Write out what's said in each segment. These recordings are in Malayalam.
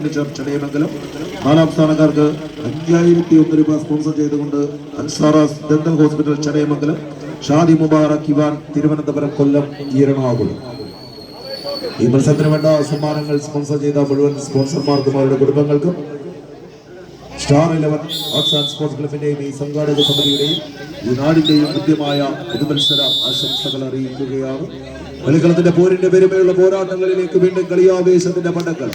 ഫർണിച്ചർ ചടയമംഗലം. 4ാം സ്ഥാനക്കാർക്ക് 5001 രൂപ സ്പോൺസർ ചെയ്തുകൊണ്ട് അൻസാറാസ് ഡെന്റൽ ഹോസ്പിറ്റൽ ചടയമംഗലം. ഷാദി മുബാറക് ഇവാൻ തിരുവനന്തപുരം, കൊല്ലം, എറണാകുളം. ഈ മത്സരത്തിന് വേണ്ട സമ്മാനങ്ങൾ സ്പോൺസർ ചെയ്ത മുഴുവൻ സ്പോൺസർമാർക്കും അവരുടെ കുടുംബങ്ങൾക്കും സ്റ്റാർ 11 ആർട്സ് ആൻഡ് സ്പോർട്സ് ക്ലബിന്റെയും ഈ സംഘാടക സമിതിയുടെയും ഈ നാടിന്റെയും കൃത്യമായ പുതുമത്സര ആശംസകൾ അറിയിക്കുകയാണ്. കളിക്കളത്തിന്റെ പോരിന്റെ പെരുമയുള്ള പോരാട്ടങ്ങളിലേക്ക് വീണ്ടും കളിയാവേശത്തിന്റെ പടക്കൾ.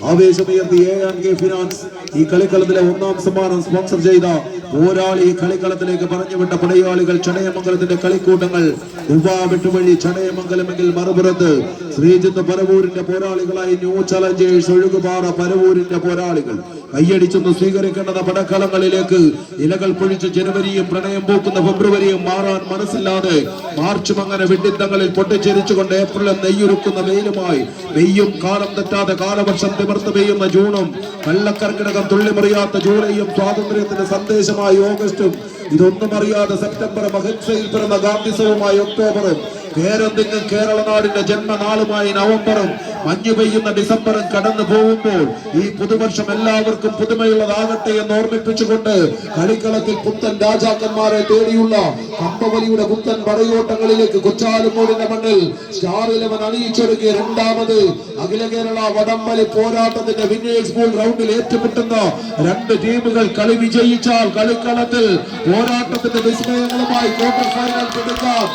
ആവേശമുയർത്തി A&K ഫിനാൻസ് ഈ കളിക്കളത്തിലെ 1ാം സമ്മാനം സ്പോൺസർ ചെയ്ത പോരാളി കളിക്കളത്തിലേക്ക് പറഞ്ഞുവിട്ട പടയാളികൾ ചടയമംഗലത്തിന്റെ കളിക്കൂട്ടങ്ങൾ. വിട്ടുവഴി ചടയമംഗലമെങ്കിൽ മറുപുറത്ത് ശ്രീജിത്ത് പരവൂരിന്റെ പോരാളികളായി ന്യൂ ചലഞ്ചേഴ്സ് ഒഴുകുപാറ പരവൂരിന്റെ പോരാളികൾ. കയ്യടിച്ചൊന്ന് സ്വീകരിക്കേണ്ടത് പടക്കളങ്ങളിലേക്ക്. ഇലകൾ പൊഴിച്ച് ജനുവരിയും പ്രണയം പൂക്കുന്ന ഫെബ്രുവരിയും മാറാൻ മനസ്സില്ലാതെ മാർച്ചും അങ്ങനെ വിഡിത്തങ്ങളിൽ പൊട്ടിച്ചെരിച്ചുകൊണ്ട് ഏപ്രിലും നെയ്യൊരുക്കുന്ന വെയിലുമായി നെയ്യും കാലം തെറ്റാതെ കാലവർഷം തിമർത്ത് പെയ്യുന്ന ജൂണും വെള്ളക്കർക്കിടകം തുള്ളിമറിയാത്ത ജൂലൈയും സ്വാതന്ത്ര്യത്തിന്റെ സന്ദേശമായി ഓഗസ്റ്റും ഇതൊന്നും അറിയാതെ സെപ്റ്റംബറും അഹിംസയിൽ പിറന്ന ഗാന്ധിസവുമായി ഒക്ടോബറും പേരൊന്നിങ്ങും കേരള നാടിന്റെ ജന്മനാളുമായി നവംബറും മഞ്ഞു പെയ്യുന്ന ഡിസംബറും കടന്നു പോകുമ്പോൾ ഈ പുതുവർഷം എല്ലാവർക്കും പുതുമയുള്ളതാകട്ടെ എന്ന് ഓർമ്മിപ്പിച്ചുകൊണ്ട് കളിക്കളത്തിൽ പുത്തൻ രാജാക്കന്മാരെ തേടിയുള്ള കമ്പവലിയുടെ പുത്തൻ പടയോട്ടങ്ങളിലേക്ക് കൊച്ചാലുമൂടിന്റെ മണ്ണിൽ സ്റ്റാർ 11 അണിയിച്ചൊരുക്കിയ 2ാമത് അഖില കേരള വടംവലി പോരാട്ടത്തിന്റെ വിന്നേഴ്സ് പൂൾ റൗണ്ടിൽ ഏറ്റുമുട്ടുന്ന 2 ടീമുകൾ. കളി വിജയിച്ചാൽ കളിക്കളത്തിൽ പോരാട്ടത്തിന്റെ വിസ്മയങ്ങളുമായി ക്വാർട്ടർ ഫൈനൽ എടുക്കാം.